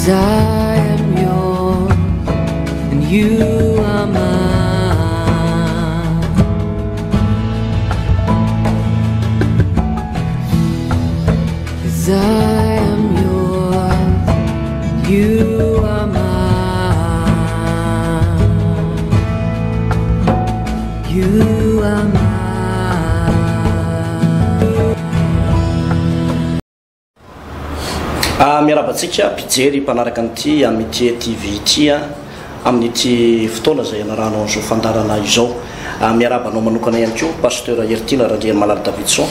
'Cause I am yours and you are mine. 'Cause I am yours and you are mine. You are mine. Miarabantsika mpijery mpanaraka an'ity amin'ity TV ity amin'ity fotoana zay anarano an'izao fandarana izao. Miarabanao manokana ihany koa pasteur Hertila Randriana Malala Davidson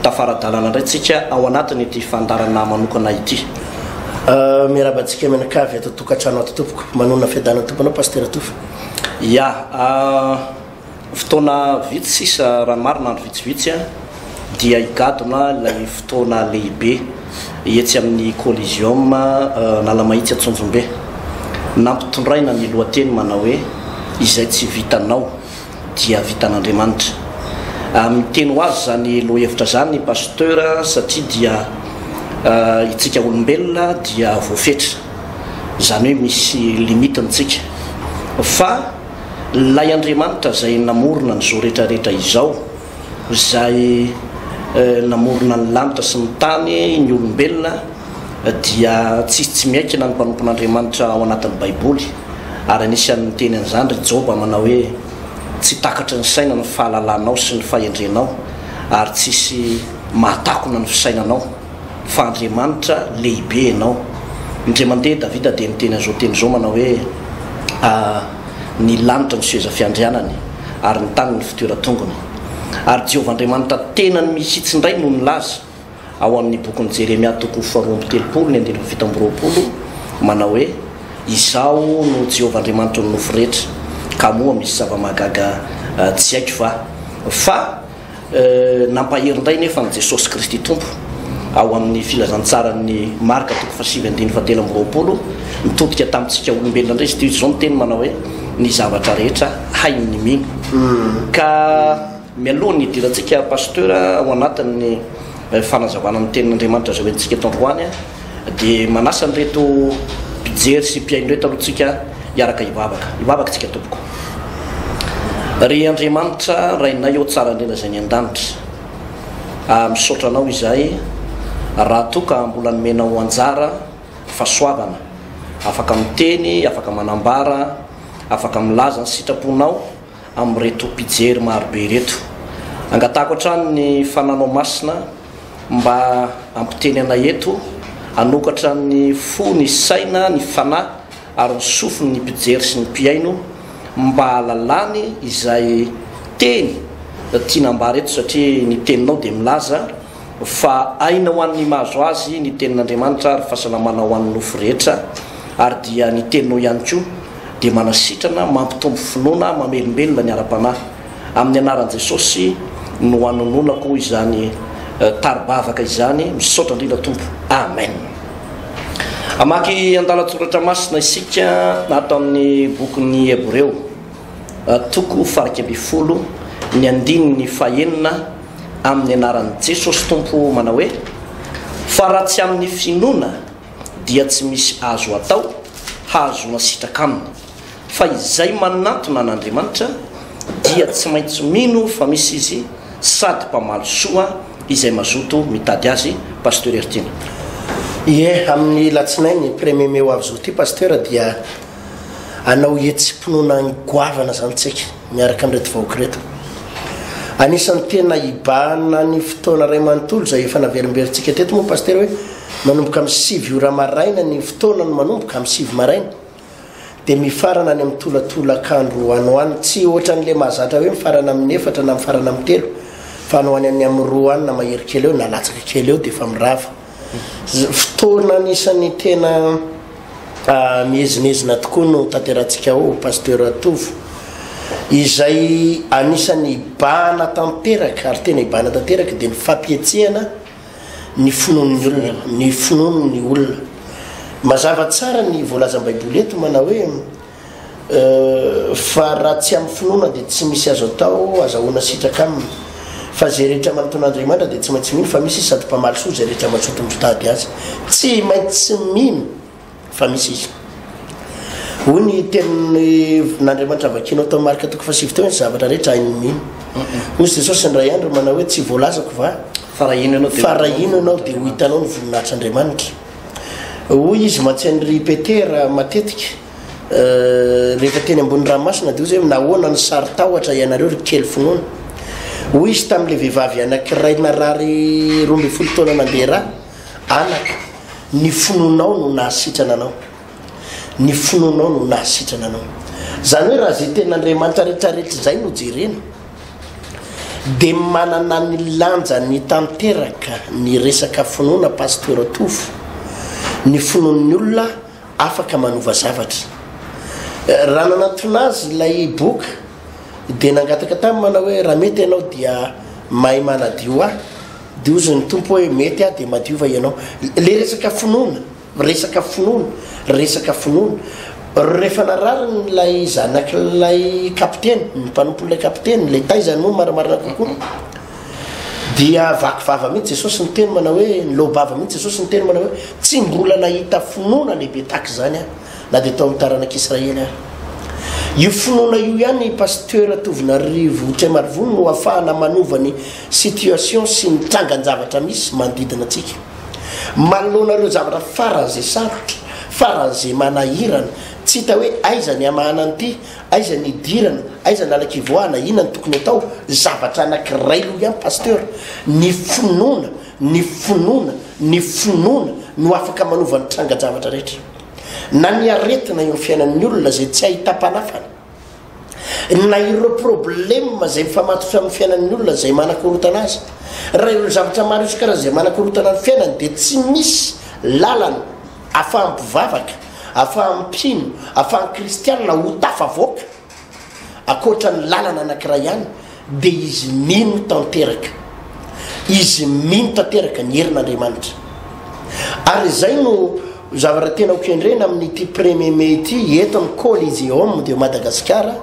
tafaradalana indray tsika ao anatiny ity fandarana manokana ity. Miarabantsika menakavy ato tokantrano ato tompoko manona fiadana tomponao pasteur Tofo. Ya fotoana vitsy sisa raha marina andro vitsivitsy dia higadona ilay fotoana lehibe etsy amin'ny Coliseum Nalamahitsy Antsonjombe. Nampitondraina ny lohateny manao hoe izay tsy vitanao dia vitan'Andriamanitra. Miteny ho azy zany lohevitra zany pasteur satria dia itsika olombelona dia voafetra, zany hoe misy limitintsika, fa lay Andriamanitra zay namorona n'izao rehetrarehetra izao, zay namorona ny lanitra sy ny tany ny olombelona, dia tsy miaikina ny mpanompon'Andriamanitra ao anatin'ny Baiboly. Ary anisan'ny teny an'izany ry Joba manao hoe tsy takatra ny saina ny fahalalanao sy ny fahendrenao, ary tsisy mahatakona ny fisainanao, fa Andriamanitra lehibe ianao. Indray mandeha Davida dia niteny an'izao teny izao manao hoe ny lanitra ny seza fiandrianany ary ny tany ny fitoeran-tongony. Ary Jehovah Andriamanitra tena ny misitsindray no nilaza ao amin'ny bokin'ny Jeremia toko 4:7-20 manao hoe izao no Jehovah Andriamanitra no nofo rehetra, ka moa misy zava-mahagaga tsy haiko fa nampaherindray nefa ny Jesosy Kristy Tompo ao amin'ny filazantsarany Marka toko 7:20 mitodika tamintsika olombelona indray izy izao ny teny manao hoe ny zavatra rehetra hainy mino. Ka mialoha ny idirantsika pasteur ao anatin'ny fanazavana ny tenin'Andriamanitra zao entsika eto androany dia manasa nyreto mpijery sy mpiainreto alohantsika hiaraka hivavaka tsika tompoko. Ry Andriamanitra rainay eo tsara indrindra zay ny an-danitra, misaotra anao izahay raha toa ka mbola nomenao anjara fahasoavana, afaka miteny, afaka manambara, afaka milaza ny sitraponao amin'reto mpijery marobe reto. Angatako hatrany ny fananao masina mba ampiteny anay eto, anokatra ny fo ny saina ny fanahy ary ny sofiny ny mpijery sy ny mpiaino mba halalany izay teny tianambara eto, satria ny teninao dia milaza fa aina ho an'ny mahazo azy ny tenin'Andriamanitra ary fahasalamana ho an'ny nofo rehetra, ary dia ny teninao ihany koa dia manasitrana mampitombo finoana mamelombelona ny ara-panahy. Amin'ny anaran'i Jesosy no hanononako izany taribavaka izany, misaotra indrindra Tompo, amen. Amaky andalatsoratra masina isika nato amin'ny bokin'ny Hebreo toko 12 ny 9 amin'ny anaran'i Jesosy Tompo manao hoe fa raha tsy amin'ny finoana dia tsy misy azo atao hazona sitraka aminy, fa izay manatona an'Andriamanitra dia tsy maintsy mino fa misy izy sady mpamalo soa izay mazoto mitady azy. Pasteur Hertila. Amin'ny latsinainy premier meo avy zao ty pasteur dia anao hetsim-pinoana ny goavana zany tsika miaraka amin'reto vahoaka reto. Anisan'ny tena ibana ny fotoana ray manontolo zay efa naverimberitsika teto moa pasteur hoe manomboka amin'ny 7 ora maraina ny fotoana no manomboka amin'ny 7 maraina dia mifarana any amin'ny tolatolakandro anoany, tsy ohatran'le mahazatra hoe mifarana amin'ny 4 na mifarana amin'ny 3 fa anoany amin'ny 2 any na mahery kely eo na latsaka kely eo dia efa mirava. Fotoana anisan'ny tena mihezinezina tokoa no tanterantsika ao pasteur Tofo, izay anisan'ny ibana tanteraka ary tena ibana tanteraka dia ny fampietsehana ny finoan'ny olona, ny finoan'ny olona. Mazava tsara ny voalazan'ny Baiboly eto manao hoe fa raha tsy amin'ny finoana dia tsy misy azo atao azahoana sitraka aminy, fa zay rehetra manoton'Andriamanitra dia tsy maintsy mino fa misy sady mpamalo soa zay rehetra matsoto mitady azy. Tsy maintsy mino fa misy izy hoy ny teniny n'Andriamanitra vakinao tao marika toko fasivy teo ny zavatra rehetra hainy mino hozy Jesosy ny ray andro manao hoe tsy voalazako va fa raha ino ianao dia ho hitanao ny voninahitry'Andriamanitra hoy izy matsian'ry Petera matetika rehefa teny ambony ranomasina dia ozy hoe nahoana ny sary tahotra ianareo ry kely finoana hoy izy tamin'le vehivavy anankiray narary 12 taona nandeha raha anaka ny finoanao no nahasitrana anao ny finoanao no nahasitrana anao zany hoe raha zay ten'Andriamanitra rehetrarehetra zay no jerena dia manana ny lanja ny tanteraka ny resaka finoana pasteur Tofo ny finoan'ny olona afaka manova zavatra raha nanantona azy ilay boka dia nangataka tamin'ny manao hoe raha mety ianao dia mahay manadio aho dia ozy ny tompo hoe mety aho dia madiova ianao le resaka finoana rehefa narariny lay zanak'ilay kapiteny ny mpanompon'ilay kapiteny lay taizany moa maramarina kokoa dia vakivava mihitsy Jesosy ny teny manao hoe nylobava mihitsy Jesosy ny teny manao hoe tsy mbola nahita finoana lehibe tahaka zany aho na dia tao amin'ny taranak'Israely aho io finoana io ihany pasteur Tovinarivo Tremarivony no ahafahana manova ny situation sy ny trangan-javatra misy manodidina antsika manoloanareo zavatra faran'izay sarotra faran'izay manahirana tsy hita hoe aiza ny amahana an'ity aiza ny idirana aiza ny alakivoahana inona ny tokony atao zavatra anankiray loha ihany pasteur ny finoana no afaka manova ny trangan-javatra rehetra na ny aretina eo amin'ny fiainan'ny olona zay tsy ahita-panafana na ireo problema zay mifamatotra amin'ny fiainan'ny olona zay manakorotana azy raha ireo zavatra maro izy karaha zay manakorotana ny fiainany dia tsy misy lalana afahampivavaka afahampino afahan'ny kristianina ho tafavoaka akoatra ny lalana anankiray ihany dia izy mino tanteraka ny herin'Andriamanitra ary zay no zavatra tena okendrena amin'ity 1er mai ity eto amin'ny Coliseum de Madagasikara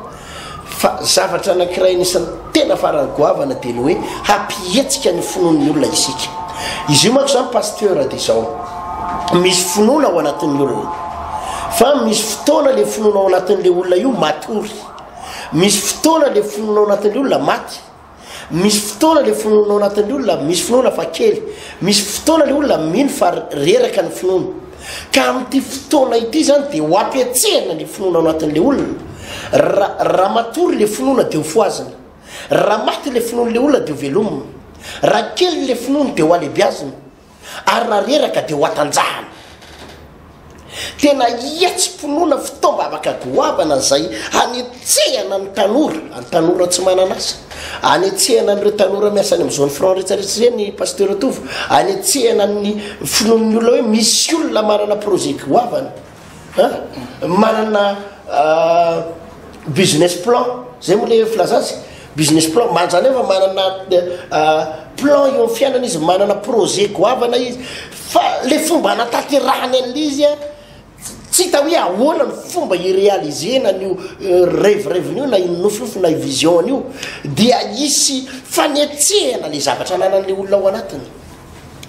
fa zavatra anankiray nisan'ny tena farany goavana dia ny hoe hampihetsika ny finoan'ny olona isika izy io manko zany pasteur dia zao misy finoana ao anatin'ny olona fa misy fotoana le finoana ao anatin'le olona io matory misy fotoana le finoana ao anatin'le olona maty misy fotoana le finoana ao anatin'le olona misy finoana fa kely misy fotoana le olona mino fa reraka ny finoana ka amin'ity fotoana ity zany dia ho ampiatsehana le finoana ao anatin'le olona raha matory le finoana dia ho foazina raha maty le finoan'le olona dia ho velomina raha kely le finoana dia ho alebiazina ary raha reraka dia ho atanjahana tena ietsim-ponoana fitaombavaka goavana zay hanetsehana ny tanora tsy mananasa hanetsehana n'ireo tanora miasany amin'izao ny franc rehetrarehetra zay ny pasteur Tofo hanetsehana ny finoan'ny olona hoe misy olona manana projet goavana manana business plan zay moa le filazazy business plan manjany efa manana plan eo amin'ny fiainana izy manana projet goavana izy fa le fomba hanatanterahany an'izy tsy hita hoe ahoana ny fomba iréalisena an'io rêve-io na inonofofo na vision an'io dia isy fanetsehana le zavatra ananan'le olona ao anatiny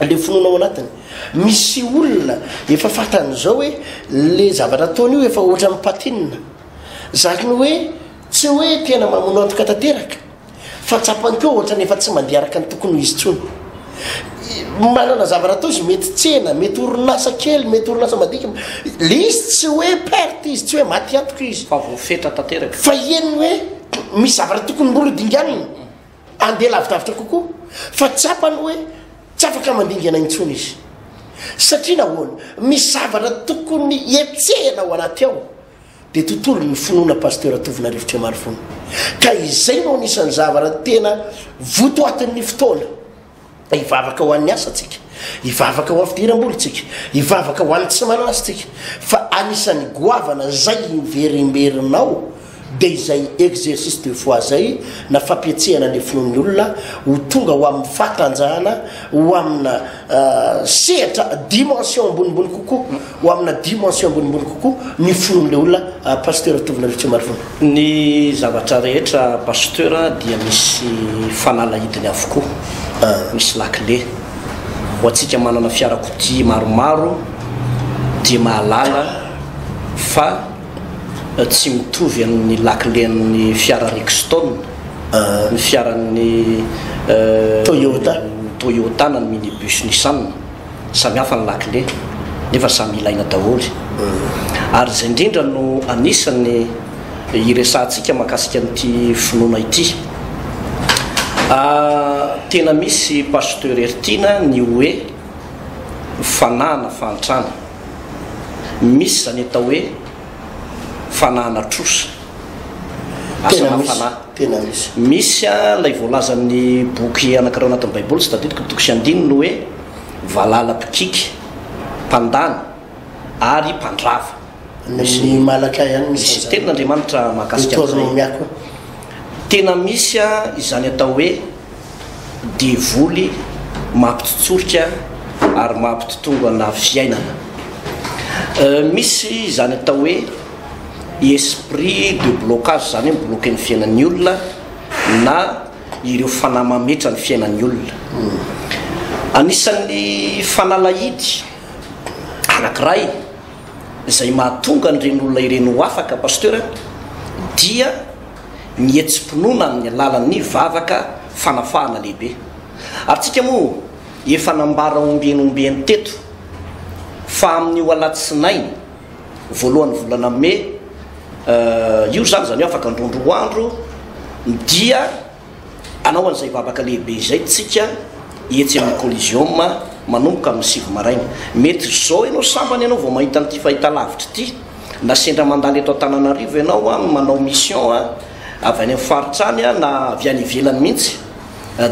le finoana ao anatiny misy olona efa fatan'izao hoe le zavatra ataon'io efa ohatra mipatinina zany hoe tsy hoe tena mamono antoka tanteraka fa tsapany keo ohatra nefa tsy mandeha araka ny tokony izy tsony manana zavatra atao izy mety tsena mety orinasa kely mety orinasa madika le izy tsy hoe perte izy tsy hoe maty antoka izy fa voafetra tanteraka fa eniny hoe misy zavatra tokony mbola dinganiny andeha lavidavitra kokoa fa tsapany hoe tsy afaka mandingana intsony izy satria nahoana misy zavatra tokony etsehana ao anaty ao dia tontolo ny finoana pasteur Tovinarivo Tremarivony ka izay no anisan'ny zavatra tena votoatin'ny fotoana hivavaka ho an'ny asatsika hivavaka ho afidiram-bolontsika hivavaka ho an'ny tsy mananasytsika fa anisan'ny goavana zay iverimberinao dia izay exercice de foi zay na fampiatsehana le finoan'ny olona ho tonga ho amin'ny fatanjahana ho amina sehatra dimension ambonimbony kokoa ho amina dimension ambonimbony kokoa ny finoan'le olona pasteur Tovinarivo Tremarivony ny zavatra rehetra pasteur dia misy fanalahidiny avokoa misy lakile ho antsika manana fiarakodia maromaro dia mahalala fa tsy mitovy amin'ny lakilen'ny fiara Rexton ny fiaran'ny Toyota na ny minibus Nissan samy hafa ny lakile nefa samy ilaina daholo ary zay indrindra no anisany iresantsika mahakasika an'ity finoana ity tena misy pasteur Ertina ny hoe fanahana fahantrana misy zany atao hoe fanahana trosa asana fanahy tena misy misy lay voalazan'ny boky anankiray anatin'ny baiboly tsy tadidiko toko sy andininy hoe valala pikiky mpandana ary mpandrava ny malaka ihany misy tenin'Andriamanitra mahakasika miako tena misy izany atao hoe devoly mampitsotsorika ary mampitotongana fiainana misy izany atao hoe esprit de blocage zany hoe bloqué ny fiainan'ny olona na ireo fanahy mametra ny fiainan'ny olona anisan'ny fanalahidy anankiray izay mahatonga nyreny olona ireny ho afaka pasteur dia ny etsim-pinoana amin'ny alalan'ny vavaka fanafahana lehibe ary tsika moa efa nambara ombieny teto fa amin'ny ho alatsinainy voalohany volana May io zany hoe afaka androndro andro dia anao an'izay vavaka lehibe izay tsika etsy amin'ny collision manomboka amin'ny 7 maraina mety zao ianao sambany ianao vao mahita n'ity fahita lavitra ity na sendra mandalo eto Antananarivo ianao manao mission avy any amin'ny faritrany na avy any ivelany mihitsy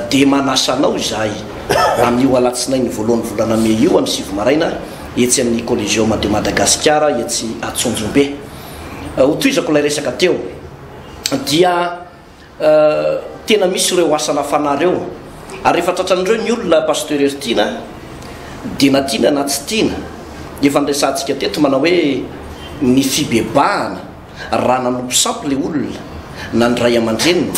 dia manasanao izahay amin'io alatsinainy voalohany volana May io amin'ny 7 maraina etsy amin'ny collision de Madagasikara etsy Atsonjombe hotoizako ilay resaka teo dia tena misy ireo asana fanareo ary rehefa tratran'ireo ny olona pasteur Ertina dia na tiana na tsy tiana efa nresantsika teto manao hoe ny fibebahana raha nanompo sampy le olona na ny ray aman-dreniny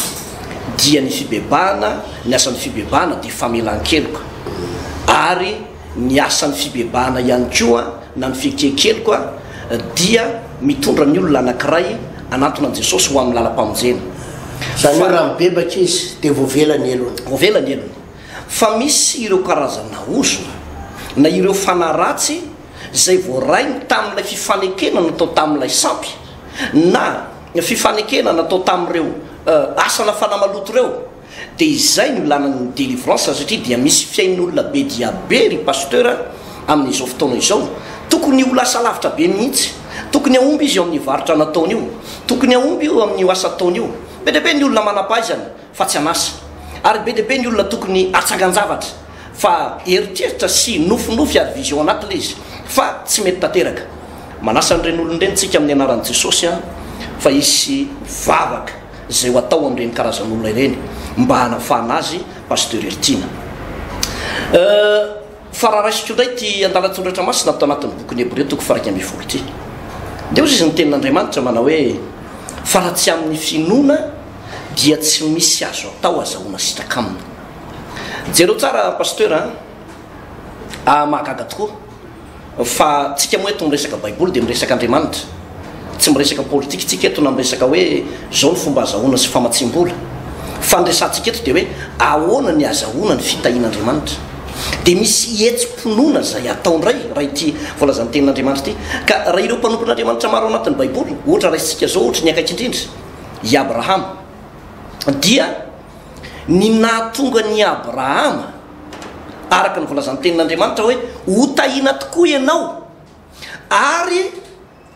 dia ny fibebahana ny asan'ny fibebahana dia famelan-keloka ary ny asan'ny fibebahana ihany koa na ny fikekeloka dia mitondra ny olona anankiray anatona an' Jesosy ho amin'ny lalam-pamonjena zany hoe raha mibebaka izy dia voavelany elony fa misy ireo karazana ozona na ireo fanaratsy zay voarainy tamin'ilay fifanekena natao tamin'ilay sampy na fifanekena natao tamin'ireo asana fanamaloto reo dia izay no ilanan'ny délivrance satria dia misy fiain'olona be dia be ry pasteur amin'izao fotoana izao tokony ho lasa lavitra be mihitsy tokony aomby izy eo amin'ny varotra nataony io tokony aomby io amin'ny asa taony io be deabe ny olona manapaizana fa tsy anasa ary be deabe ny olona tokony atsangan-javatra fa eritreritra sy nofinofy ary vision anatila izy fa tsy mety tanteraka manasa n'ireny olon'ireny tsika amin'ny anaran'i Jesosy fa isy vavaka zay ho atao amin'ireny karazan'olona ireny mba hanafahana azy pasteur Ertina fa raha raisiko indray ty andala-tondratra masina atao anatin'ny bokyny Hébreu toko 1:20 ty dia ozy izy ny tenin'Andriamanitra manao hoe fa raha tsy amin'ny finoana dia tsy misy azo atao azahoana sitraka aminy jereo tsara pasteur mahagaga tokoa fa tsika moa eto miresaka baiboly dia miresaka Andriamanitra tsy miresaka politika tsika eto na miresaka hoe zao ny fomba azahoana sy famatsim-bola fa nresantsika eto dia hoe ahoana ny azahoana ny fitahian'Andriamanitra dia misy etsim-pinoana zay ataondray raha ity voalazan'ny tenin'Andriamanitra ity ka raha ireo mpanompon'Andriamanitra maro anatin'ny baiboly ohatra raisitsika zao ohatra ny akaiky indrindra i Abrahama dia ny nahatonga ny Abrahama araka ny voalazan'ny tenin'Andriamanitra hoe ho tahina tokoa ianao ary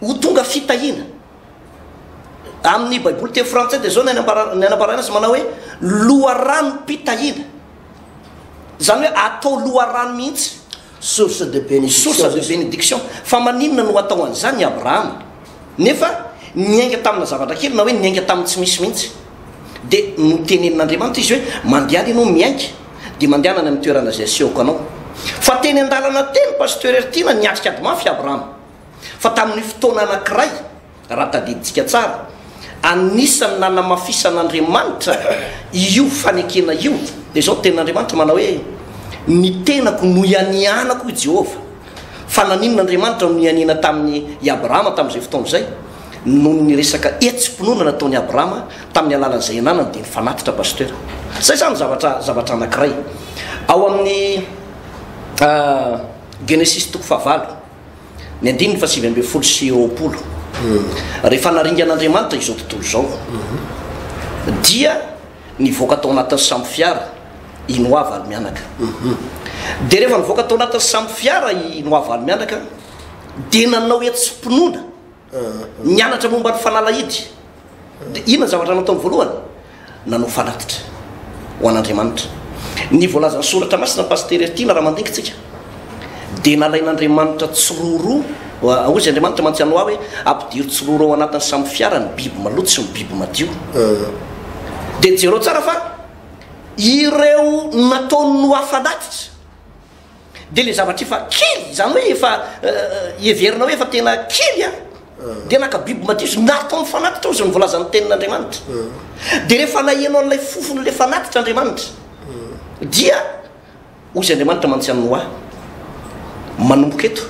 ho tonga fitahina amin'ny baiboly teo frantsay dia zao ny anambarana azy manao hoe loharano-pitahina zany hoe atao loharano mihitsy source de bénédiction fa maninona no atao an'izany Abrahama nefa niainga tamina zavatra kely na hoe niainga tamin'ny tsy misy mihitsy dia notenenin'Andriamanitra izy hoe mandeha ianao miainga dia mandehanany amin'ny toerana zay asehoko anao fa teny an-dalana teny pasteur Ertina niatrika ady mafy Abrahama fa tamin'ny fotoana anankiray raha tadiditsika tsara anisany nanamafisan'Andriamanitra io fanekena io dia zao tenin'Andriamanitra manao hoe ny tenako no ianianako i Jehova fa naninon'andriamanitra no nianina tamin'ny Abrahama tamin'izay fotoana izay noho ny resaka etsim-pinoana nataon'ny Abrahama tamin'ny alalan'izay ananany dia nifanatitra pasteur. Zay zany zavatra anankiray ao amin'ny Genesis 9 ny 9:7 sy 20 rehefa naringan'andriamanitra izao tontolo zao dia nivoaka tao anatin'ny samby fiara i Noa valo mianaka dia rehefa nivoaka tao anatin'ny samby fiara i Noa valo mianaka dia nanao etsim-pinoana nianatra momba ny fanalahidy. Dia inona zavatra nataony voalohany? Nanao fanatitra ho an'Andriamanitra. Ny voalazan'ny soratra masina pasteur Ertina raha mandikitsika dia nalain'Andriamanitra tsiroro ozy Andriamanitra mantsy Noa hoe ampidiro tsiroro ao anatin'ny samby fiara ny biby maloto sy ny biby madio. Dia jereo tsara fa ireo nataony Noa fanatitra dia le zavatra efa kely zany hoe efa everina hoe efa tena kely dia naka biby madio nataony fanatitra ozy ny voalazan'ny tenin'Andriamanitra. Dia rehefa nahenao an'ilay fofon'le fanatitra Andriamanitra dia ozy Andriamanitra mantsy Noa manomboka eto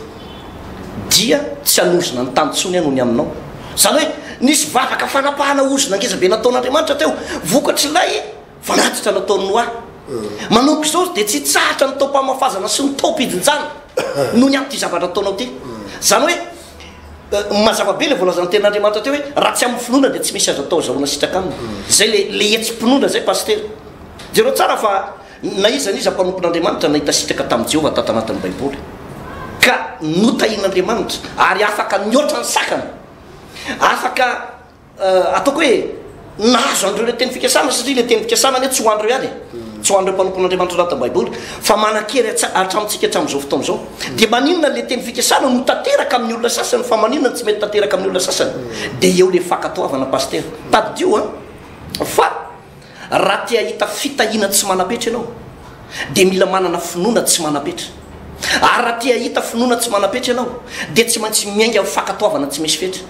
dia tsy hanozona ny tantsony noho ny aminao. Zany hoe nisy vavaka fanapahana ozona ngezabe nataon'Andriamanitra teo vokatry ilay fanatitra nataony Noa. Manomboka izao dia tsy tsahatra ny tao-pamafazana sy ny tao-pidinjana noho ny am'ty zavatra ataonao ty. Zany hoe mazava be le voalazan'ny tenin'Andriamanitra teo hoe raha tsy amin'ny finoana dia tsy misy azo atao zahoana sitraka aminy. Zay le etsim-pinoana zay pasteur. Jereo tsara fa na iza mpanompon'Andriamanitra nahita sitraka tamin'i Jehovah tato anatin'ny Baiboly ka notahin'Andriamanitra ary afaka nioatra ny sakana afaka ataoko hoe nahazo andreo le teny fikasana satria le teny fikasana ny tsy ho andreo ihany tsy ho andreo mpanompon'Andriamanitra anatin'ny Baiboly fa manan-kery hatramintsika hatramin'izao fotoana izao. Dia maninona le teny fikasana no tanteraka amin'ny olona sasany fa maninona tsy mety tanteraka amin'ny olona sasany dia eo le fankatoavana pasteur tadio fa raha tia hita fitahina tsy manapetra ianao dia mila manana finoana tsy manapetra. Ary raha tia hita finoana tsy manapetra ianao dia tsy maintsy miainga amin'ny fankatoavana tsy misy fetra.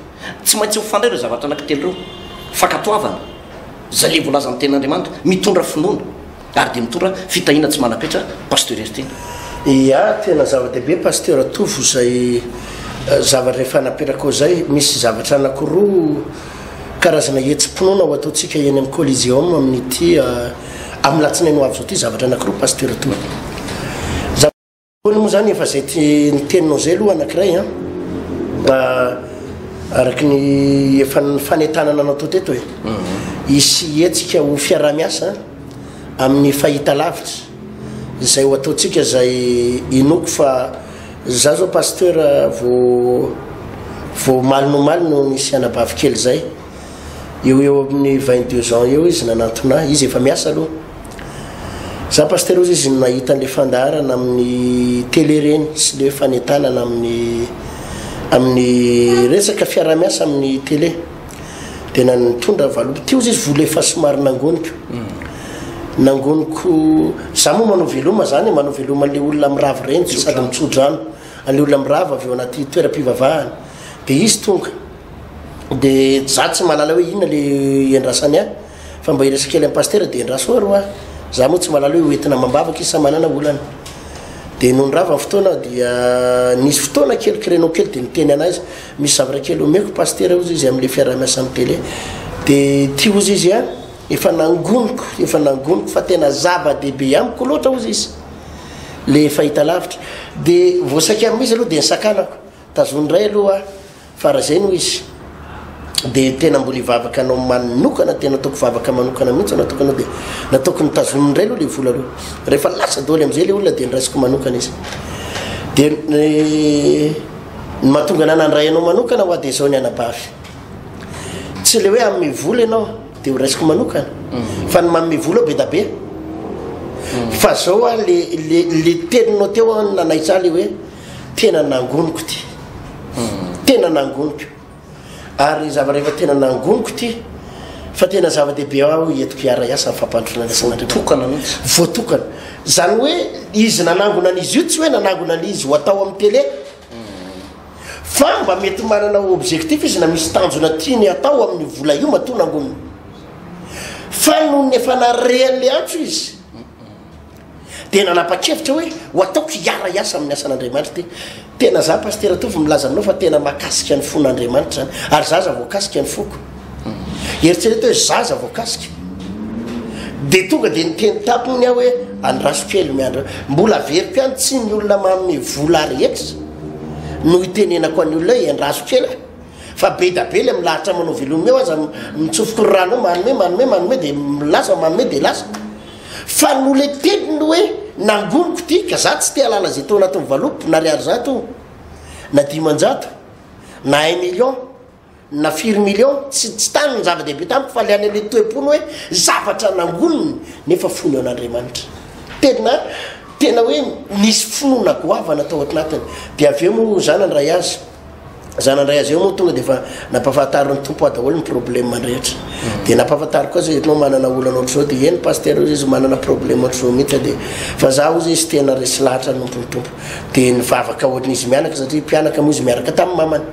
Tsy maintsy mifandray ireo zavatra anankitelo ireo. Fankatoavana zay le voalazan'ny tenin'Andriamanitra mitondra finoana ary dia mitondra fitahina tsy manapetra pasteur Ertina. Ia tena zava-dehibe pasteur Atovo zay zavatra efa napetraka ao zay. Misy zavatra anankiroa karazana etsim-pinoana ho ataontsika eny amin'ny Coliseum amin'ity amin'ny latsinainy ho avy zao ty zavatra anankiroa pasteur Atovo. Zavatra moa zany efa zay ny teninao zay aloha anankiray araky ny efa ny fanentanana anao tao teto hoe hisy etsika ho fiarah-miasa amin'ny fahita lavitra zay ho ataontsika zay inoko fa za zao pasteur vo malinomalino misy anabavy kely zay eo amin'ny 22 ans eo izy nanantona izy efa miasa aloha za pasteur ozy izy nahita an'le fandaharana amin'ny télé reny sy le fanentanana amin'ny resaka fiarah-miasa amin'ny télé dia nanitondra valo ty ozy izy vola efa somary nangoniko za moa manao veloma zany manao veloma an'le olona mirava reny sady mitsodrano an'le olona mirava avy eo anaty toeram-pivavahana dia izy tonga dia za tsy malala hoe inona le endrasany fa mba iresaka kely amin'ny pasteur dia endraso aroa za moa tsy malala hoe hoentina mambavaka izy sa manana olana. Dia noho nyrava fotoana dia nisy fotoana kely créneau kely dia niteny anazy misy zavatra kely omeko pasteur ozy izy amin'le fiarah-miasa amin'ny télé dia ty ozy izy efa nangoniko fa tena zava-dehibe amiko loatra ozy izy le fahita lavitra dia voasaky amin'izy aloha dia nisakanako tazondray aloha fa raha zay noho izy dia tena mbola hivavaka anao manokana tena ataoko vavaka manokana mihitsy nataoko dia nataoko nitazonindray aloha le vola aloha rehefa lasa doly amin'izay le olona dia niraisiko manokana izy dia ny mahatonga ana nandray anao manokana ho dia zao ny anabavy tsy le hoe amin'ny vola ianao dia ho raisiko manokana fa ny manome vola be da be fa zao le teninao teo nanaitra le hoe tena nangoniko ty tena nangoniko ary zava-rehefa tena nangoniko ty fa tena zava-dehibe aho entiko hiara-iasa amin'ny fampandrona voatokana zany hoe izy nanangona an'izy io tsy hoe nanangona an'izy ho atao amin'ny télé fa mba mety manana objectif izy na misy tanjona tiany atao amin'ny vola io matoa nangonina fa noho ny efa narehan'le antso izy dia nanapa-kevitra hoe ho ataoko hiara iasa amin'ny asan'Andriamanitra ty tena za pasteur Tovy milaza anao fa tena mahakasika ny fon'Andriamanitra zany ary zaza voakasika ny foko eritsereta hoe zaza voakasika dia tonga dia niteny tapony aho hoe andrasokely miandro mbola veriko any tsy ny olona manome vola rehetra no hitenenako any olona hoe andrasokely fa be da be le milahatra manao velomio eo aza mitsofoko rano manome dia milasa manome dia lasa fa no le teniny hoe nangoniko ty ka za tsy te halala zay tao anatin'ny valopy na riary zato na 10 na 1 million na 4 million tsy tany ny zava-dehibe tamiko fa le any le toe-pony hoe zavatra nangoniny nefa fony eo an'Andriamanitra tena hoe nisy finoana goavana tao atinatiny dia avy eo moa zanandray azy eo moa tonga dia fa nampahafantariny tompo daholo ny problème rehetra dia nampahafantariko koa zay enao manana olana ohatr'izao dia eny pasteur izy manana problème ohatr'izao mihitsy dia fa za ozy izy tena resy lahatra nompony tompo dia nivavaka ohatr'izy mianaka satria mpianaka moa izy miaraka tamin'ny mamany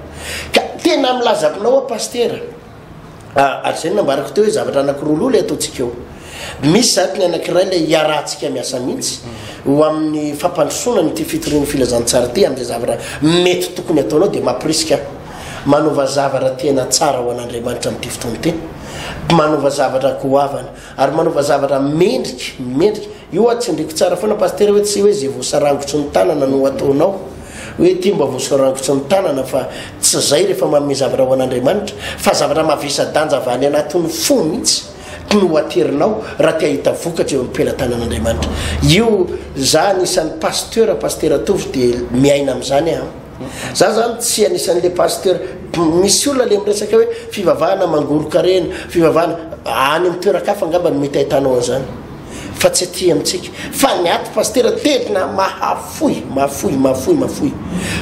ka tena milaza aminao a pasteur ary zay nambarako teo hoe zavatra anakirolo le ataontsika eo misy zatiny anakiray le hiarantsika miasa mihitsy ho amin'ny fampandrosoana ny ty fitorian'ny filazantsara ty amin'izay zavatra mety tokony ataonao dia mampirisika manova zavatra tena tsara ho an'Andriamanitra amin'ity fotoana ty manova zavatra goavana ary manova zavatra mendrika io tsy ndriko tsara foana pasteur hoe tsy hoe zay voasarangotry ny tanana no ataonao hoe ty mba voasarangotry ny tanana fa tsy zay rehefa manome zavatra ho an'Andriamanitra fa zavatra mavesa-danja avy any anatin'ny fo mihitsy no aterinao raha tia hita vokatra eo ampelantanan'Andriamanitra io za anisan'ny pasteur Tovy dia miaina amin'izany za zany tsy anisan'le pasteur misy olona le miresaka hoe fivavahana mangoroka reny fivavahana any amin'ny toerakafa angamba no mety ahitanao an'izany fa tsy aty amintsika fa ny ato pasteur tena mahafoy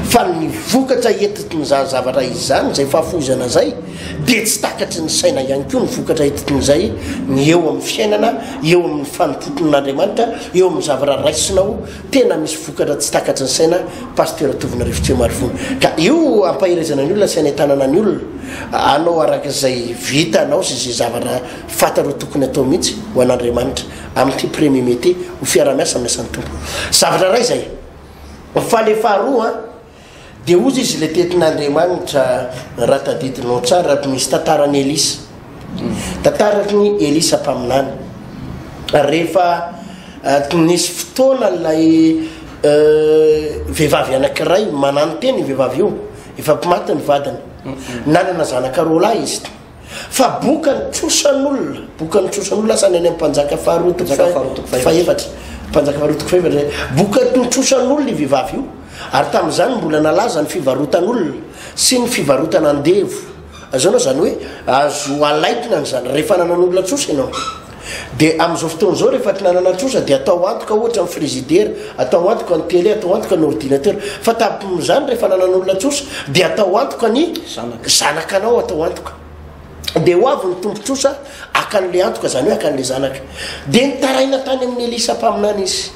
fa ny vokatra entitin'ny zavatra izy zany zay fahafoizana zay dia tsy takatry ny saina ihany koa ny vokatra entitin'izay ny eo amin'ny fiainana eo amin'ny fanopoton'Andriamanitra eo amin'ny zavatra raisinao tena misy vokatra tsy takatry ny saina pasteur Tovy Narivotry marifony ka io ampahirezana ny olona sy anatanana ny olona anao arak'izay vita anao sy zay zavatra fataro tokony atao mihitsy ho an'Andriamanitra amin'ity premier métier ho fiara-miasa amin'ny asan'ny tompo zavatra ray zay fa le faharoa dia ozy izy le tetin'Andriamanitra raha tadidinao tsara misy tantarany Elisa tantarany Elisa mpaminany rehefa nisy fotoana lay vehivavy anakiray manano teny vehivavy io efa mpimaty ny vadiny nanana zanaka roalahy izy fa boka ny trosan'olona asany any am'mpanjaka faharotoko faefatra boka ny trosan'olona vehivavy io ary tamin'izany mbola nalaza ny fivarotan'olona sy ny fivarotana andevo azonao zany hoe azo alaitina ny zany rehefa nanan'olona trosa ianao dia amin'izao fotoana zao rehefa ty nanana trosa dia atao antoka ohatra ny frizidera atao antoka ny télé atao antoka ny ordinateur fa tamin'izany rehefa nanan'olona trosa dia atao antoka ny zanakanao atao antoka dia ho avy ny tompotrosa akan'le antoka zany hoe akan'le zanaka dia nitaraina tany amin'ny Elisa mpaminany izy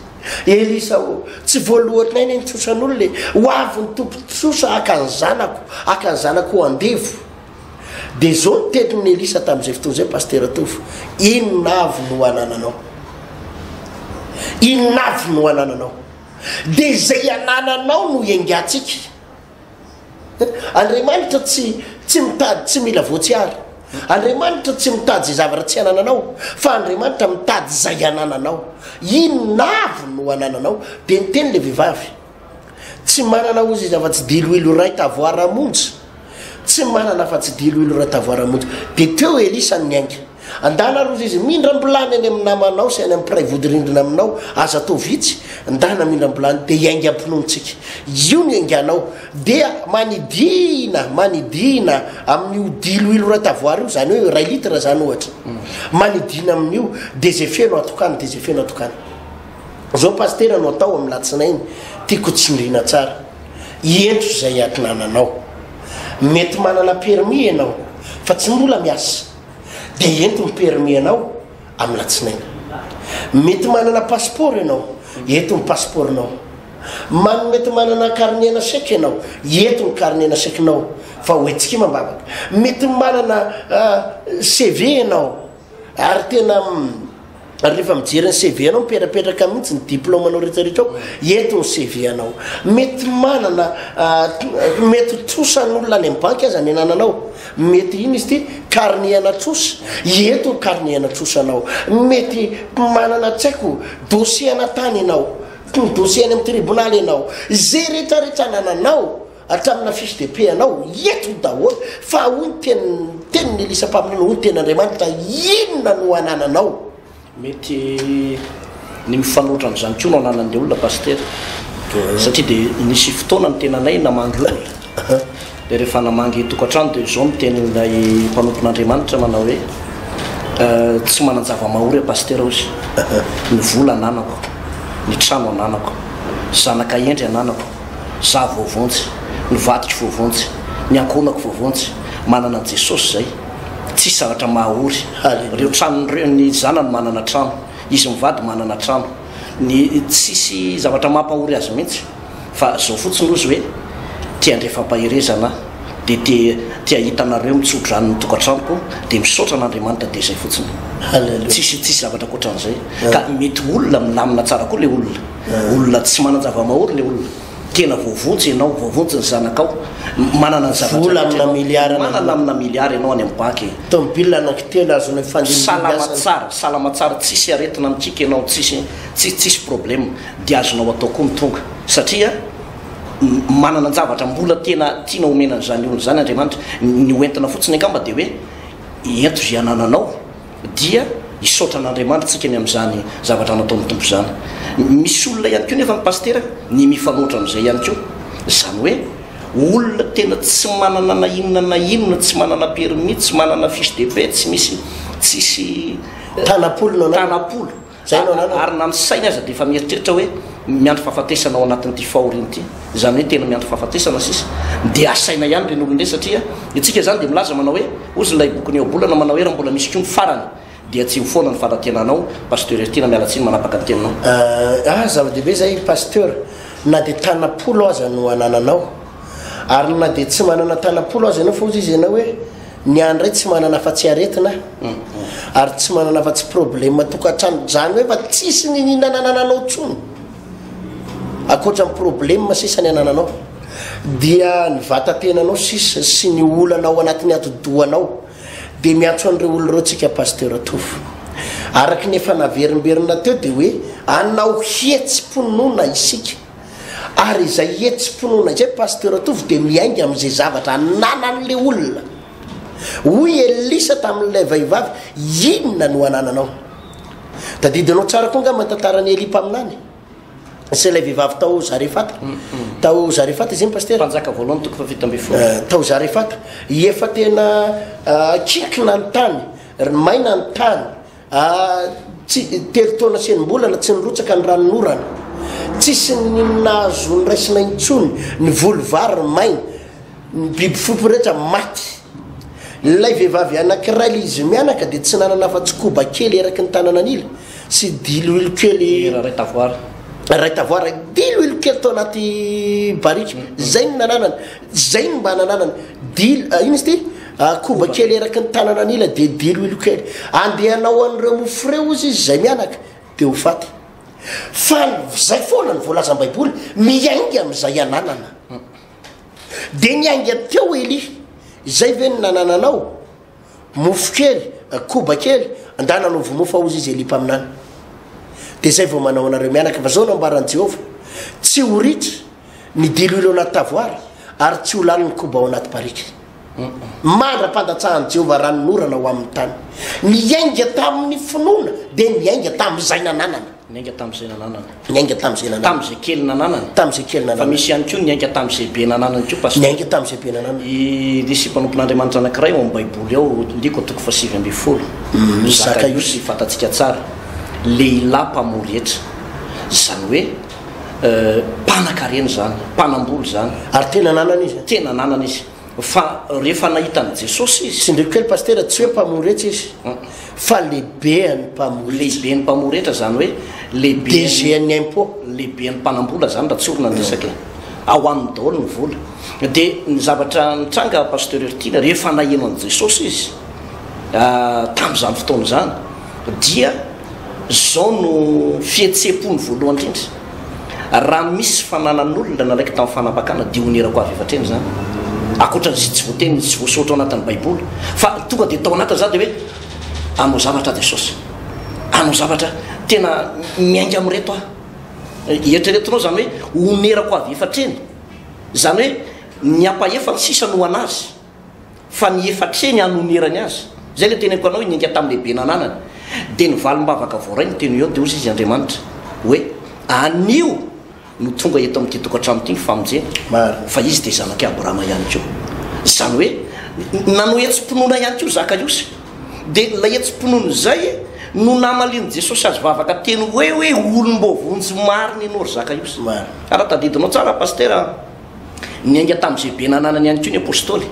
Elisa tsy voalohatrina iny trosan'olona le ho avy ny tompotrosa akan'ny zanako ho andevo dia zao nitetin'ny Elisa tamin'izay fotoana zay pasteur Tovy inona avy no anananao dia zay anananao no iangatsika Andriamanitra tsy mitady tsy mila voatsiary Andriamanitra tsy mitady zay zavatra tsy anananao fa Andriamanitra mitady zay anananao inona avy no anananao dia niteny le vehivavy tsy manana ozy izy afa-tsy diloilo ray tavoara-monjy tsy manana fa-tsy diloilo ray tavoara-monjy dia teo Elisa ny ainga andana rozy izy mindram-bolany any amin'ny namanao sy any amin'ny mpiray vodirindrina aminao aza atao vitsy ndana mindram-bolany dia ianga ampinontsika io ny ainganao dia manidina amin'io diloilo ray tavoara io zany hoe ray litra zany ohatra manidina amin'io dia zay feno atokany zao pasteur no atao amin'ny latsinainy tiako tsindrina tsara entro zay atinananao mety manana permis ianao fa tsy mbola miasa dia ento ny permis ianao amin'ny latsinainy mety manana passeport ianao eto ny passeportnao mety manana carnet sec ianao eto ny carnet secnao fa hoentsika mambavaka mety manana CV ianao ary tena ary rehefa mijery ny CV anao miperapetraka mihitsy ny diplômanao rehetrarehetra ao eto ny CV anao mety manana mety trosan'olona any amin'ny banky aza ny anananao mety iny izy ty carnet-na trosa eto carnet-na trosanao mety manana tsy haiko dossier ana tany ianao dossier any amin'ny tribunal ianao zay rehetrarehetra anananao atramina fiche de paix anao eto daholo fa hoy ny tenin'ny Elisa-mpaminana hoy ny ten'Andriamanitra inona no anananao mety ny mifanotra an'izany koa no ananan'le olona paster satria dia nisy fotoana ny tenanay namangy olona dia rehefa namangy tokantrano dia zao mitenin'ilay mpanompon'Andriamanitra manao hoe tsy manan-java-mahory paster ozy ny vola ananako ny trano ananako zanaka endry ananako za voavonjy ny vadiko voavonjy ny ankonako voavonjy manana an' Jesosy zay tsisy zavatra mahahory reo tranonreo ny zanany manana trano izy mivady manana trano ny tsisy zavatra mampahory azy mihitsy fa zao fotsiny ozy hoe tia andrefampaherezana dia tia hitanareo mitsodro rano ny tokantranoko dia misaotra an'Andriamanitra dia zay fotsiny tsisy zavatra koatran'izay ka mety olona milamina tsara koa le olona tsy manan-java-mahory le olona tena voavonjy ianao voavonjy ny zanakao manana ny zavatra amina miliary manana amina miliary ianao any amin'ny banky tomobile anankitelo azona salama tsara tsisy aretina mikika ianao tsisy problème dia azonao atao koa mitonga satria manana ny zavatra mbola tena tiana omenana zany olona zany Andriamanitra ny oentina fotsiny angamba dia hoe ento zay anananao dia isaotra an'Andriamanitra tsika ny amin'izany zavatra natao ny tompo zany misy olona ihany koa nefa ny pastera ny mifanotra amin'izay ihany koa zany hoe olona tena tsy manana na inona tsy manana permis tsy manana fiche de paix tsy misy tsisy tanapolo ary na ny sainy aza dia efa mieritreritra hoe miandro fahafatesana ao anatin'ity fahoriana ity zany hoe tena miandro fahafatesana sisa dia asaina ihany reny olon'ireny satria itsika zany dia milaza manao hoe ozy ilay boky ny eobolana manao hoe raha mbola misy koa ny farany dia tsy mifoana ny faratenanao pasteur tiana mialatsiny manapaka ny teninao zava-dehibe zay pasteur na dia tanapolo aza no anananao ary na dia tsy manana tanapolo aza ianao fa ozy izy ianao hoe ny andray tsy manana fa tsy aretina ary tsy manana fa tsy problème tokantrano zany hoe fa tsisy ny nanananao tsony akoatra ny problème sisa ny anananao dia ny vatatenanao sisa sy ny olanao anatin'ny atodohanao dia miantso an'ireo olona reo tsika pasteur atofo araky nefa naverimberina teo dia hoe anao hetsim-ponona isika ary izay hetsim-ponona izay pasteur atofo dia miainga amin'izay zavatra ananan'le olona hoy Elisa tamin'ilay vehivavy inona no anananao tadidinao tsara koa nga mantantarany Eli mpaminany sy lay vehivavy tao Zarefata tao Zarefata izy iny pasteur mpanjaka voalohany toko fa 7 tao Zarefata efa tena kikina ny tany maina ny tany telo taona sy enimbolana tsy nirotsaka ny ranonorana tsisy nazo ny raisina intsony ny volovary maina ny biby fopy rehetra maty lay vehivavy anankiray izy mianaka dia tsy nanana fa-tsy koba kely eraky ny tanana an'ila sy diloilo kely ray tavoara diloilo kely tao anaty bariky zay ny nananana zay ny mba nananana ino izy ty koba kely eraky ny tanana an'ila dia diloilo kely andehanao an'ireo mofireo izy zay mianaka dia ho faty fa zay foana ny voalaza ny baiboly miaingy amin'izay ananana dia niainga teo Eli zay ve ny nanananao mofo kely koba kely andananao vomofa ozy izy Eli mpaminany dia zay vao manao anareo mianaka fa zao nambaran'i Jehova tsy ho ritra ny diloilo anaty tavoara ary tsy ho lany ny koba ao anaty bariky mandra-pandatsahan'i Jehova ranonorana ho amin'ny tany miainga tamin'ny finoana dia miainga tamin'izay nananana niainga tamin'izay nananana niainga tamin'izay nananana tamin'izay kely nananana tamin'izay kely nananana fa misy ihany koa niainga tamin'izay be nananana koa pasteur niainga tamin'izay be nananana nisy mpanompon'Andriamanitra anankiray ao amin'ny baiboly ao ndiko toko fa 7 Zakaiosy fatatsika tsara lehilahy mpamory etra zany hoe mpanan-karena zany mpanamboly zany ary tena nanana izy tena nanana izy fa rehefa nahitany Jesosy izy sy ndreko kely pasteur tsy hoe mpamory etra izy fa lehibeany lehibe ny mpamory etra zany hoe DG-ny impôt lehibe ny mpanambola zany raha tsy orona ndresaka ao amin'ny daholo ny vola dia ny zavatra nitranga pasteur Ertina rehefa naheno an' Jesosy izy tamin'izany fotoana zany dia zao no fihetsepo ny voalohany indrindra raha misy fananan'olona naraiky tamin'ny fanapakana dia onerako avy efatreny zany akoatra zy tsy voateny tsy voasotra ao anatin'ny baiboly fa tonga dia tao anatiny zany dia hoe anao zavatra Jesosy anao zavatra tena miainga amin'reto eritreretinao zany hoe onerako avy efatreny zany hoe ny ampahefa ny sisa no anazy fa ny efatreny anonerany azy zay le teneko anao nianga tamin'lehibe nananany dia ny valim-bavaka voaray ny teny eo dia ozy izy Andriamanitra hoe anio no tonga eto amin'ity tokantrano ity ny famonjena fa izy dia zanaky Abrahama ihany koa zany hoe nanao etsim-pinoana ihany koa zaka iosy dia la etsim-pinoana zay no namaliny Jesosy azy vavaka teny hoe olom-bovonjy mariny ianao ry zaka iosy araha tadidinao tsara pastera niainga tamin'izay be nananany ihany koa ny apôstôly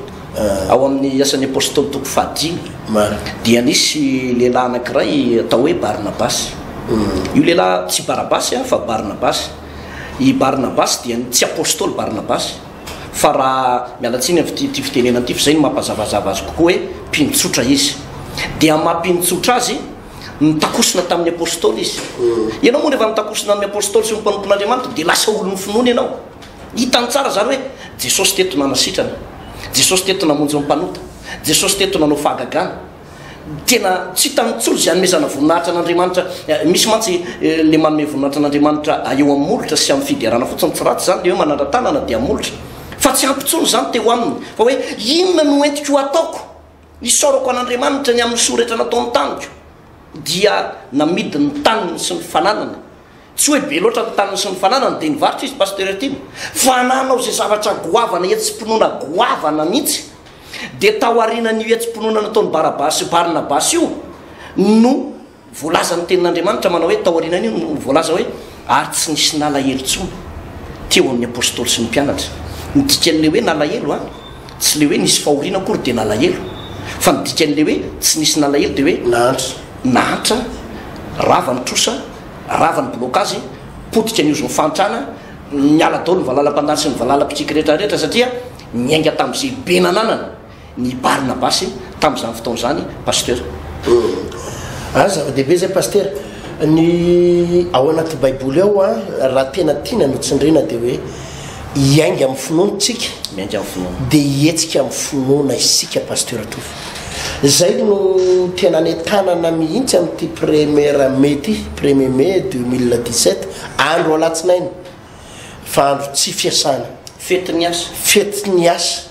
ao amin'ny asan'ny apôstôly toko fahadimy dia nisy lehilahy anankiray atao hoe Barnabasy io lehilahy tsy Barabasy fa Barnabasy i Barnabasy dia tsy apôstôly Barnabasy fa raha mialatsiny ty fitenenana ty fa zay no mampazavazava azy kokoa hoe mpinotsotra izy dia mampinotsotra azy nitakosina tamin'ny apôstôly izy ianao moa rehefa nitakosina amin'ny apôstôly sy ny mpanompon'Andriamanitra dia lasa olo ny finoana ianao hitany tsara zany hoe Jesosy teto nanasitrana Jesosy teto namonjy ny mpanota Jesosy teto nanao fahagagana tena tsy hitanitsolo zay anomezana voninahitra an'Andriamanitra misy mantsy le manome voninahitra an'Andriamanitra eo amin'ny molotra sy amin'ny fidiarana fotsiny tsy ratsy zany le hoe manara-tanana dia molotra fa tsy ampitsony zany teo aminy fa hoe inona no entiko ataoko nisaorako an'Andriamanitra ny amin'ny soretra nataony taniko dia namidy ny taniny sy ny fananana tsy hoe be loatra ny taniny sy ny fananana dia nivaritra izy pasteur Timo fa nanao zay zavatra goavana etsim-pinoana goavana mihitsy dia taoarinan'io etsim-pinoana nataony Barnabasy io no voalaza ny tenin'Andriamanitra manao hoe taoarinan'io no voalaza hoe ary tsy nisy nalahelo tsony teo amin'ny apôstôly sy ny mpianatra nidikan'le hoe nalahelo tsy le hoe nisy fahoriana akory dia nalahelo fa nidikan'le hoe tsy nisy nalahelo dia hoe nahantra rava ny trosa rava ny blokazy potika ny ozy ny fantrana miala daolo ny valalam-pandany sy ny valalam-pitsiky rehetrarehetra satria miainga tamin'izay be nananana ny Barnabasy tamin'izany fotoana zany pasteur zava-dehibe zay pasteur ny ao anaty baiboly ao raha tena tiana no tsindrina dia hoe iainga amin'ny finoantsika miainga amin'ny finoana dia hietsika amin'ny finoana isika pasteur Tofo zay no tena netanana mihitsy amin'ity premier mai 2017 andro alatsinainy fa andro tsy fiasana fety ny asa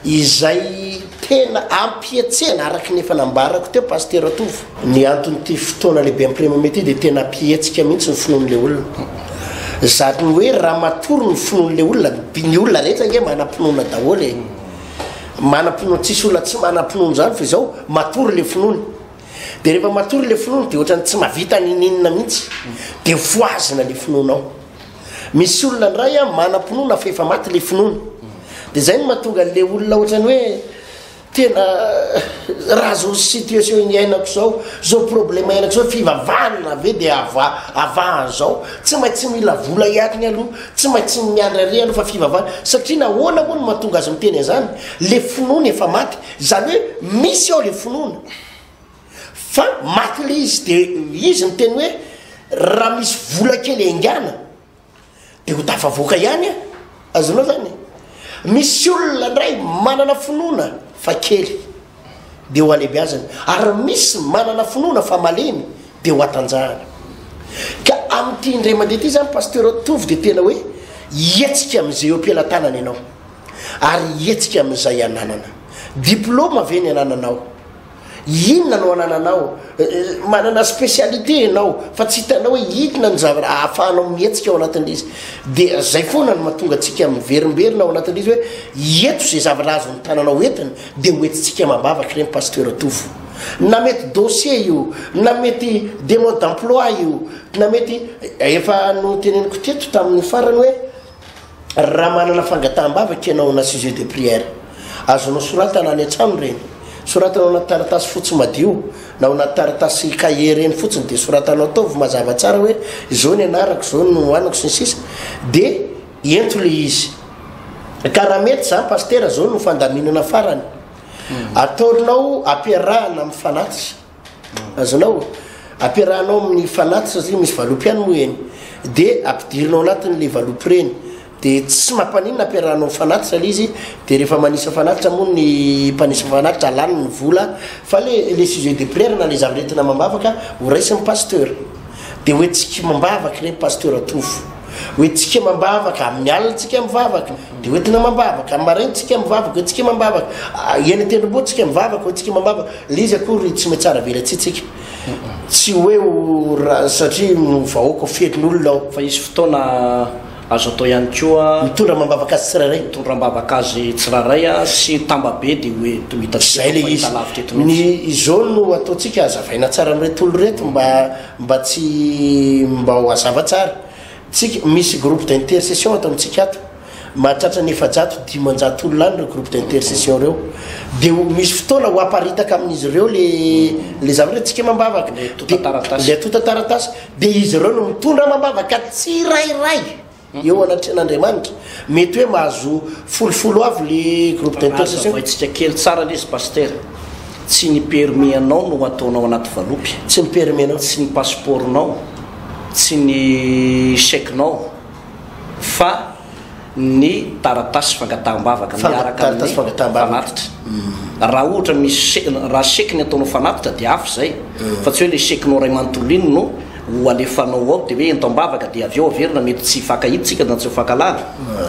izay tena ampietsena araky nefa nambarako teo pasteur Tofo ny anton'ity fotoana lehibe amin'ny premier mai ty dia tena ampietsika mihitsy ny finoan'le olona zany hoe raha matory ny finoan'le olona ny olona rehetra nge manam-pinoana daholy manam-pinoana tsisy olona tsy manam-pinoana zany fa izao matory le finoany dia rehefa matory le finoany dia ohatrany tsy mavita nininina mihitsy dia voazina le finoanao misy olona ndray manam-pinoana fa efa maty le finoany dia zay no mahatonga le olona ohatrany hoe tena raha zao situation iainako zao problème iainako zao fivavahana ave dia avahan zao tsy maintsy mila vola iariny aloha tsy maintsy miandrare aloha fa fivavahana satria nahoana moa no mahatonga azy miteny zany le finoana efa maty zany hoe misy ao le finoana fa maty le izy dia izy ny teny hoe raha misy vola kely aingana dia ho tafavoaka ihany azonao zany misy olona ndray manana finoana fa kely dia ho alehibiazana ary misy manana finoana fa malemy dia ho atanjahana ka amin'ity indray mandeha ty zany pasteur Tofo dia tena hoe hietsika amin'izay eo am-pialatanana ianao ary hietsika amin'izay ananana diplôma ve ny anananao inona no anananao manana spécialité ianao fa tsy hitanao hoe inona ny zavatra ahafahanao mihetsika ao anatin'le izy dia zay foana no mahatonga antsika miverimberina ao anatin'le izy hoe eto zay zavatra azo ny tananao entina dia hoentintsika mambavaka ireny pasteur Tofo na mety dossier io na mety demande d'emploi io na mety efa no teneniko teto tamin'ny farany hoe raha manana fangataham-bavaka ianao na sujet de prière azonao soratana any an-trano reny soratanao anaty taratasy fotsy madio na anaty taratasy cahier reny fotsiny dia soratanao ataovy mazava tsara hoe zao ny anarako zao no hoanako sy ny sisa dia ento le izy ka raha mety zany pasteur zao no fandaminana farany ataonao ampiarahana amin'ny fanatitra azonao ampiarahanao amin'ny fanaty satria misy valopy any moa eny dia ampidirinao anatin'le valopy reny dia tsy mampanina ampiarahanao fanatitra le izy dia rehefa manisa fanatitra moa ny mpanisa fanatitra alany ny vola fa le sujet de prière na le zavaretina mambavaka ho raisin'ny pasteur dia hoentsika mambavaka re pasteur atofo hoentsika mambavaka amin'ny alinatsika mivavaka dia hoentina mambavaka amin'ny maraintsika mivavaka hoentsika mambavaka eny tendrombotsika mivavaka hoentsika mambavaka le izy akory tsy mety tsara velatsitsika tsy hoe satria vahoaka fen'olona ao fa isy fotoana azo atao ihany koa mitondra mambavaka azy tsiraray mitondra mambavaka azy tsiraray sy tambabe dia hoe zay le izy ny izao no ataontsika azavaina tsara amin'retolo reto mba ho azava tsara tsika misy groupe d'intercession atao amintsika ato mahatratra ny efajato 500 olona any reo groupe d'intercession reo dia misy fotoana ho aparitaka amin'izy ireo le zavaretintsika mambavaka le tota taratasy dia izy ireo no mitondra mambavaka tsirairay eo anatren'Andriamanitra mety hoe mahazo folofolo avy le groupe d'intercession vaitsika kely tsara le izy paster tsy ny permis anao no ataonao anaty valopy tsy ny permis anao tsy ny passeportnao tsy ny chèquenao fa ny taratasy fangataham-bavaka miaraka amin'ny fanatitra raha ohatra misy raha chèque ny ataonao fanatitra dia afy zay fa tsy hoe le chèquenao ray manontoliny no ho alefanao ao dia hoe entam-bavaka dia avy eo averina mety tsy fakahiditsika na tsy ho fakalala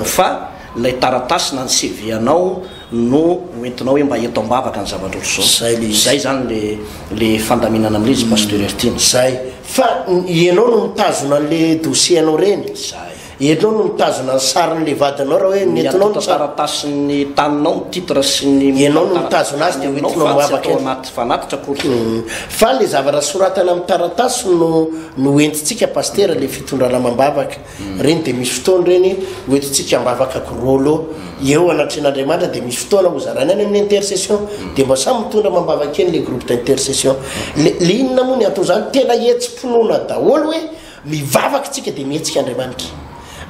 fa lay taratasy na ny CV anao no hoentinao hoe mba entam-bavaka ny zavatra ohatr'izao zay zany le fandaminana amin'le izy pasteur Ertina zay fa ianao no mitazona an'le dossier anao reny enao no mitazona ny sarin'le vadinao raha hoe nentinao taratasy ny taninao ny titre sy ny ianao no mitazona azy dia hoentinao mavaka anaty fanatitra kory fa le zavatra soratana amin'ny taratasy no entitsika paster le fitondrana mambavaka reny dia misy fotoana reny hoentintsika mbavaka korolo eo anatren'Andriamanitra dia misy fotoana hozarany any amin'ny intercession dia mba samy mitondra mambavaka eny le groupe d'intercession le inona moa ny atao zany tena etsim-pinoana daholo hoe mivavaka tsika dia mihetsika Andriamanitra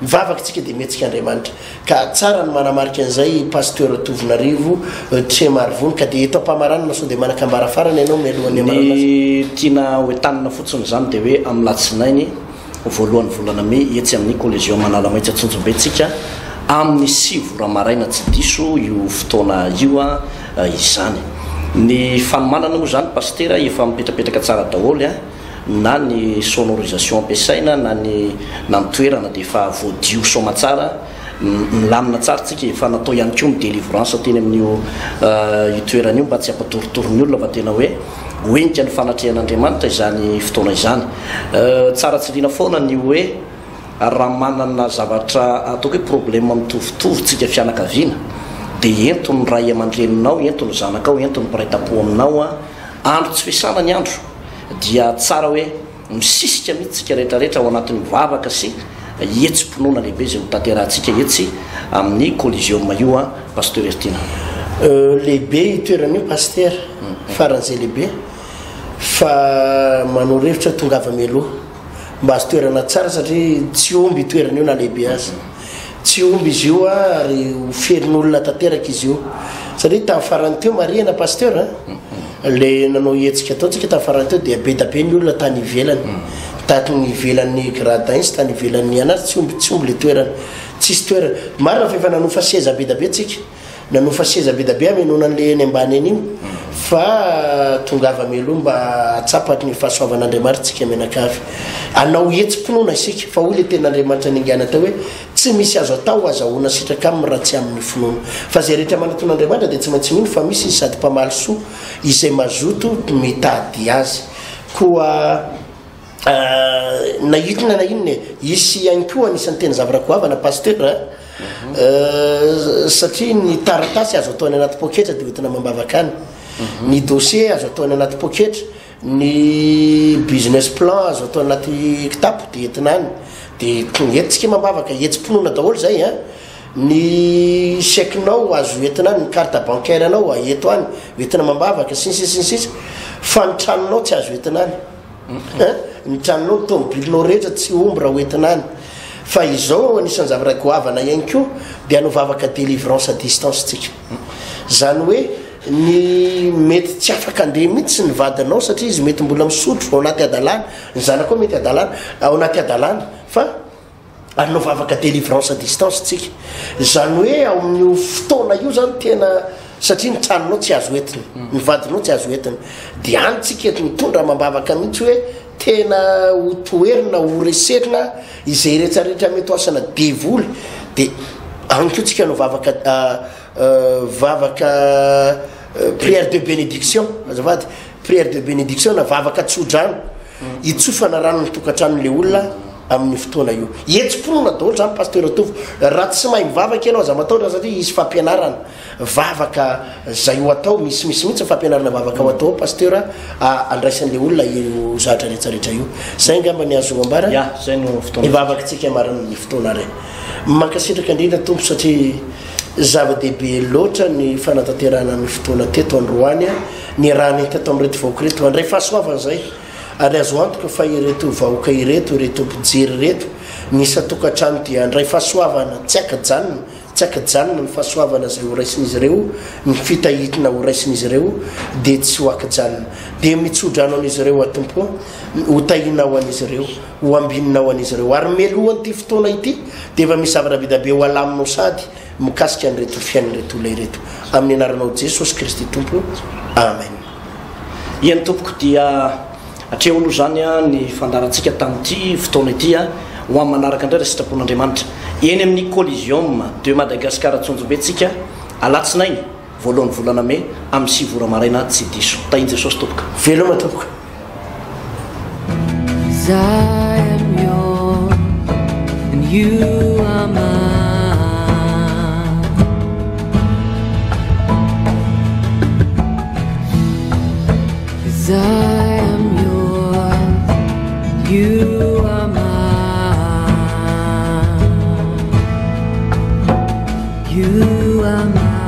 mivavaka tsika dia mihetsika Andriamanitra ka tsara ny manamarika an'izay pasteur Tovinarivo Tremarvonika dia eto ampamarana sao dia manakambara farany ianao mialohan'ny ny tiana hoentanina fotsiny zany dia hoe amin'ny latsinainy voalohany volana May etsy amin'ny collégion Manala Maitso Antsonjombentsika amin'ny 7 ramaraina tsy diso io fotoana io izany ny fanomanana moa zany pasteur efa mipetrapetraka tsara daholo na ny sonorisation ampiasaina na ny toerana dia efa voadio soma tsara milamina tsara tsika efa natao ihany koa ny délivrance teny amin'io toerana io mba tsy ampatoritorony olona fa tena hoe hoenika ny fanatrehan'Andriamanitra izany fotoana izany tsara tsy liana foana ny hoe raha manana zavatra ataoko hoe problème mitovitovy tsika fianakaviana dia entony ray aman-dreninao entony zanakao entony mpiray-tapo aminao andro tsy fiasana ny andro dia tsara hoe misisika mihitsy tsika rehetrarehetra ao anatin'ny mivavaka sy etsim-pinoana lehibe izay ho tanterahantsika etsy amin'ny collégium io pasteur Ertina lehibe toerana io pasteur faran'izay lehibe fa manao revitra tongava mialoha mba azo toerana tsara satria tsy omby toerana io na lehibe azy tsy omby izy io ary ferin'olona tanteraka izy io satria tamin'ny farany teo mariana pasteur le nanao hetsika ataontsika tamin'ny farany teo dia be da be ny olona tany ivelany tany ivelan'ny gradin sy tany ivelan'ny anazy tsy omby le toerana tsisy toerana marina fa efa nanofa seza be da be tsika nanofa seza be da be amenonan'le ny ambany eny io fa tongava mialoha mba atsapaky ny fahasoavan'Andriamanitra tsika menakavy anao etsim-pinoana isika fa hoy le ten'Andriamanitra ningana tao hoe tsy misy azo atao azahoana sitraka amin'ny raha tsy amin'ny finoana fa zay rehetra manaton'Andriamanitra dia tsy maintsy mino fa misy izy sady mpamaly soa izay mazoto mitady azy koa na inona na inona isy ihany koa anisan'ny tena zavarakoavana pasteur satria ny taratasy azo ataony anaty poketra dia hoentina mambavaka any ny dossier azo ataony anaty poketra ny business plan azo atao anaty kitapo dia entina any dia entitsika mambavaka etsim-pinoana daholo zay ny chèquenao azo entina any ny carte bancaire anao eto any entina mambavaka sinsisinsisa fa ny tranonao tsy azo entina any ny tranonao ny tomobilinao rehetra tsy omby raha hoentina any fa izao anisan'ny zavarakoavana ihany koa dia anovavaka délivrance à distance tsika zany hoe ny mety tsy afaka andeha mihitsy ny vadinao satria izy mety mbola misotro ao anaty adalàna ny zanako koa mety adalàna ao anaty adalàna fa anao vavaka délivrance à distance tsika zany hoe ao amin'io fotoana io zany tena satria ny tranonao tsy azo entiny ny vadinao tsy azo entiny dia anytsika ety mitondra mambavaka mihitsy hoe tena ho toerina ho reserina izay rehetrarehetra mety asana devoly dia anykeo tsika anao vavaka prière de bénédiction azavady prière de bénédiction na vavaka tsodrano itsofana rano ny tokantranon'le olona amin'ny fotoana io etsim-ponona daholo zany pasteur atovo raha tsy mahay mivavaka ianao za mataotra satria izy fampianarana vavaka zay ho atao misy mihitsy fampianarana vavaka ho atao pasteur andraisan'le olona io zatra rehetrarehetra io zay ngamba ny azo ambara zay no fotoana vavaka tsika mariny fotoana ray mankasitraka indrindra tompo satria zava-dehibe loatra ny fanatanterana ny fotoana teto androany ny raha ny teto am'reto vahoaka reto andray fahasoavana zay ary azo antoka fa ireto vahoaka ireto reto mpijery reto nisy atokantrano dia andray fahasoavana tsy akajanona ny fahasoavana zay horaisin'izy ireo ny fitahitina horaisin'izy ireo dia tsy ho akajanona dia mitsodrano an'izy ireo atompo ho tahina ao an'izy ireo ho ambinina ao an'izy ireo ary melohan'ity fotoana ity dia efa misy zavatra be ho alaminao sady mikasika an'reto fiain'reto olay reto amin'ny anaranao jesosy kristy tompo amen iany tompoko dia atreo aloha zany ny fandarantsika tamin'ity fotoana ity ho amin'ny manaraka indray raha sitrapon'andriamanitra eny amin'ny collision de Madagascar atsonjombentsika alatsinainy voalohan'ny volana me amin'ny 6 vora maraina tsy diso tahiny jesosy tompoka veloma tompoka I am yours and you are mine. 'Cause I am yours, you are mine. You are mine.